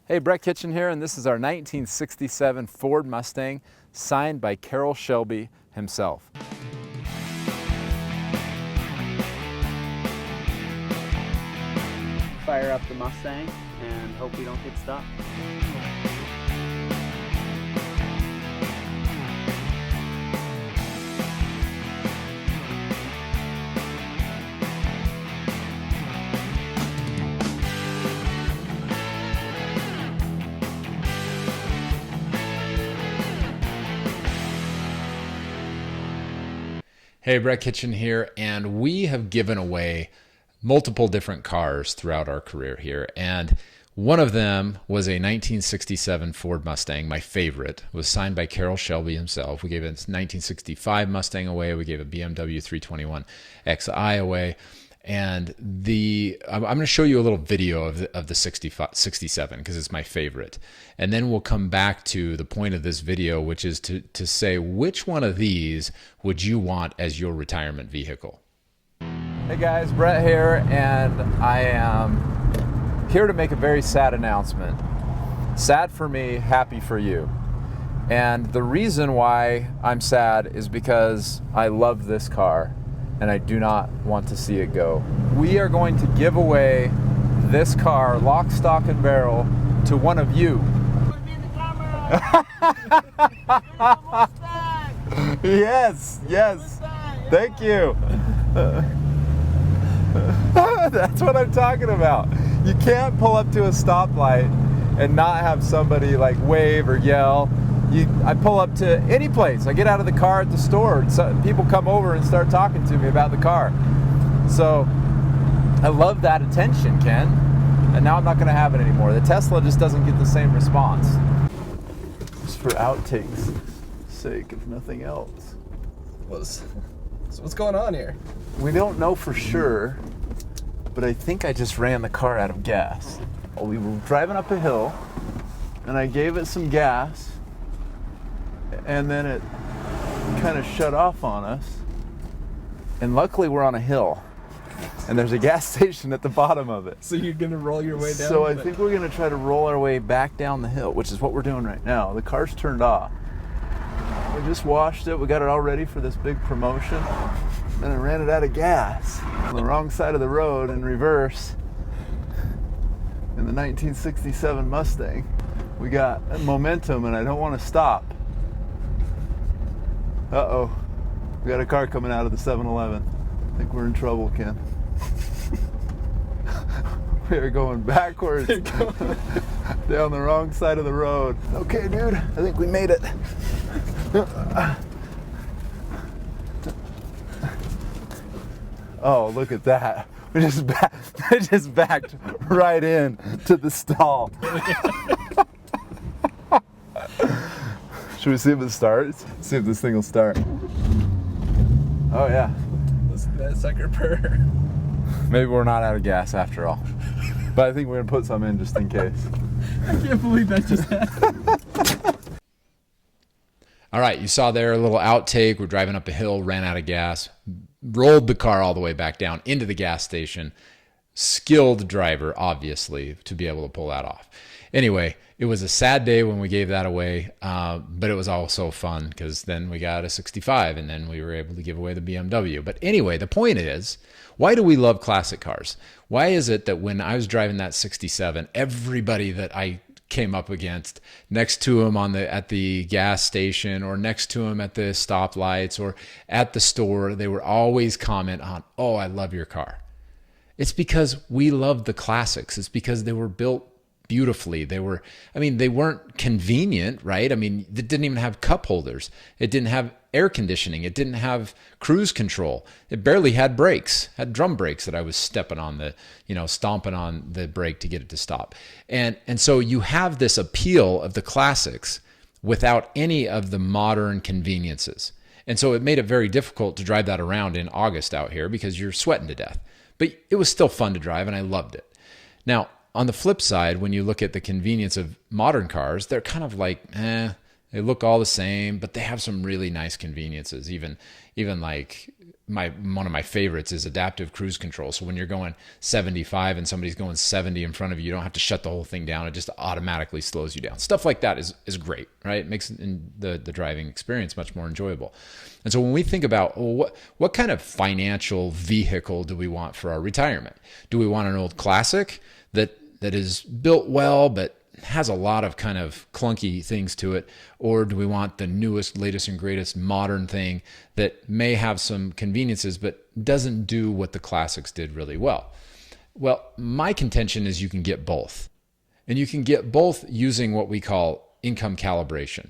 Hey, Brett Kitchen here, and this is our 1967 Ford Mustang, signed by Carroll Shelby himself. Fire up the Mustang and hope we don't get stuck. Hey, Brett Kitchen here, and we have given away multiple different cars throughout our career here, and one of them was a 1967 Ford Mustang. My favorite was signed by Carroll Shelby himself. We gave a 1965 Mustang away. We gave a BMW 321 Xi away. And I'm going to show you a little video of the 67 because it's my favorite. And then we'll come back to the point of this video, which is to say which one of these would you want as your retirement vehicle. Hey guys, Brett here, and I am here to make a very sad announcement. Sad for me, happy for you. And the reason why I'm sad is because I love this car and I do not want to see it go. We are going to give away this car, lock, stock, and barrel, to one of you. Put me in the camera. Yes, yes. Thank you. That's what I'm talking about. You can't pull up to a stoplight and not have somebody like wave or yell. I pull up to any place. I get out of the car at the store, and people come over and start talking to me about the car. So I love that attention, Ken, and now I'm not going to have it anymore. The Tesla just doesn't get the same response. Just for outtakes' sake, if nothing else. So what's going on here? We don't know for sure, but I think I just ran the car out of gas. We were driving up a hill, and I gave it some gas, and then it kind of shut off on us. And luckily we're on a hill, and there's a gas station at the bottom of it. So you're gonna roll your way down? So I think we're gonna try to roll our way back down the hill, which is what we're doing right now. The car's turned off. We just washed it. We got it all ready for this big promotion. And I ran it out of gas on the wrong side of the road in reverse in the 1967 Mustang. We got momentum, and I don't want to stop. Uh-oh. We got a car coming out of the 7-Eleven. I think we're in trouble, Ken. We are going backwards down the wrong side of the road. Okay, dude, I think we made it. Oh, look at that. We just backed right in to the stall. Should we see if it starts? See if this thing will start. Oh yeah. Listen to that sucker purr. Maybe we're not out of gas after all. But I think we're gonna put some in just in case. I can't believe that just happened. All right, you saw there a little outtake. We're driving up a hill, ran out of gas, rolled the car all the way back down into the gas station. Skilled driver, obviously, to be able to pull that off. Anyway, it was a sad day when we gave that away, but it was also fun because then we got a 65 and then we were able to give away the BMW. But anyway, the point is, why do we love classic cars? Why is it that when I was driving that 67, everybody that I came up against next to him at the gas station or next to him at the stoplights or at the store, they would always comment on, "Oh, I love your car." It's because we love the classics. It's because they were built beautifully. They weren't convenient, right? I mean, it didn't even have cup holders. It didn't have air conditioning. It didn't have cruise control. It barely had brakes, had drum brakes that I was stomping on the brake to get it to stop. And so you have this appeal of the classics without any of the modern conveniences. And so it made it very difficult to drive that around in August out here because you're sweating to death. But it was still fun to drive, and I loved it. Now, on the flip side, when you look at the convenience of modern cars, they're kind of like, They look all the same, but they have some really nice conveniences. Even like one of my favorites is adaptive cruise control. So when you're going 75 and somebody's going 70 in front of you, you don't have to shut the whole thing down. It just automatically slows you down. Stuff like that is great, right? It makes the driving experience much more enjoyable. And so when we think about, well, what kind of financial vehicle do we want for our retirement? Do we want an old classic that is built well but has a lot of kind of clunky things to it? Or do we want the newest, latest, and greatest modern thing that may have some conveniences but doesn't do what the classics did really well? Well, my contention is you can get both. And you can get both using what we call income calibration.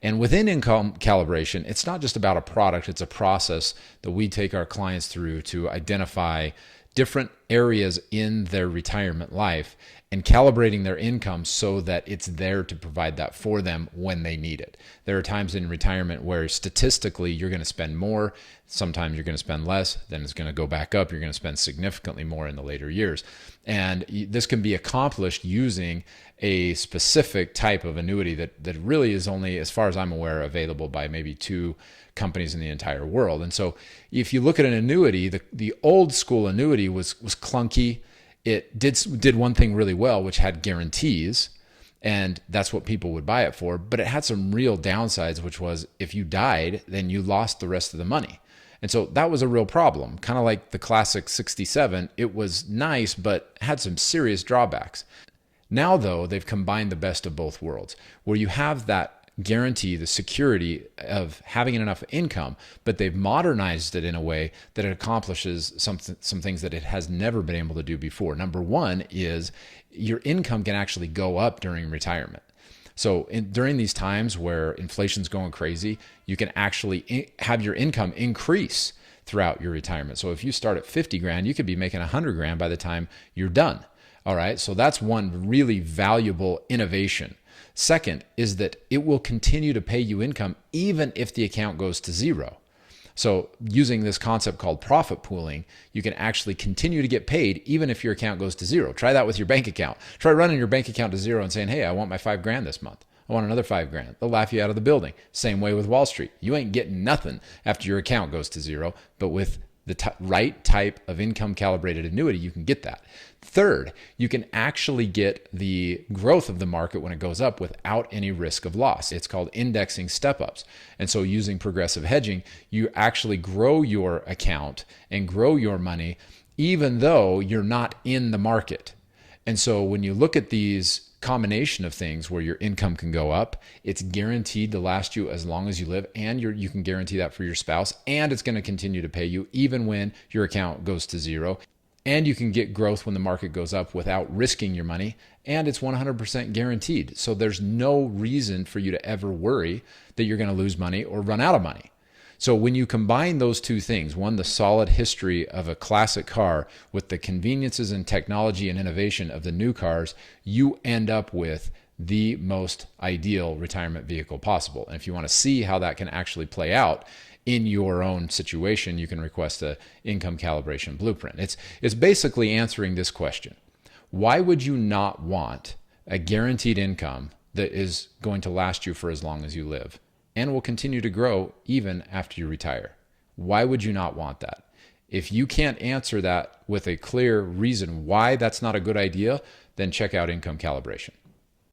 And within income calibration, it's not just about a product, it's a process that we take our clients through to identify different areas in their retirement life and calibrating their income so that it's there to provide that for them when they need it. There are times in retirement where statistically you're going to spend more, sometimes you're going to spend less, then it's going to go back up, you're going to spend significantly more in the later years. And this can be accomplished using a specific type of annuity that really is only, as far as I'm aware, available by maybe 2 companies in the entire world. And so if you look at an annuity, the old school annuity was clunky. It did one thing really well, which had guarantees, and that's what people would buy it for. But it had some real downsides, which was if you died, then you lost the rest of the money. And so that was a real problem. Kind of like the classic 67, it was nice, but had some serious drawbacks. Now, though, they've combined the best of both worlds, where you have that guarantee, the security of having enough income, but they've modernized it in a way that it accomplishes some things that it has never been able to do before. Number one is your income can actually go up during retirement. So during these times where inflation's going crazy, you can actually have your income increase throughout your retirement. So if you start at 50 grand, you could be making 100 grand by the time you're done. All right. So that's one really valuable innovation. Second is that it will continue to pay you income even if the account goes to zero. So using this concept called profit pooling, you can actually continue to get paid even if your account goes to zero. Try that with your bank account. Try running your bank account to zero and saying, hey, I want my 5 grand this month. I want another 5 grand. They'll laugh you out of the building. Same way with Wall Street. You ain't getting nothing after your account goes to zero, but with the right type of income calibrated annuity, you can get that. Third, you can actually get the growth of the market when it goes up without any risk of loss. It's called indexing step-ups. And so using progressive hedging, you actually grow your account and grow your money even though you're not in the market. And so when you look at these combination of things where your income can go up, it's guaranteed to last you as long as you live, and you can guarantee that for your spouse, and it's going to continue to pay you even when your account goes to zero, and you can get growth when the market goes up without risking your money, and it's 100% guaranteed. So there's no reason for you to ever worry that you're going to lose money or run out of money. So when you combine those two things, one, the solid history of a classic car with the conveniences and technology and innovation of the new cars, you end up with the most ideal retirement vehicle possible. And if you want to see how that can actually play out in your own situation, you can request a income calibration blueprint. It's basically answering this question. Why would you not want a guaranteed income that is going to last you for as long as you live and will continue to grow even after you retire? Why would you not want that? If you can't answer that with a clear reason why that's not a good idea, then check out income calibration.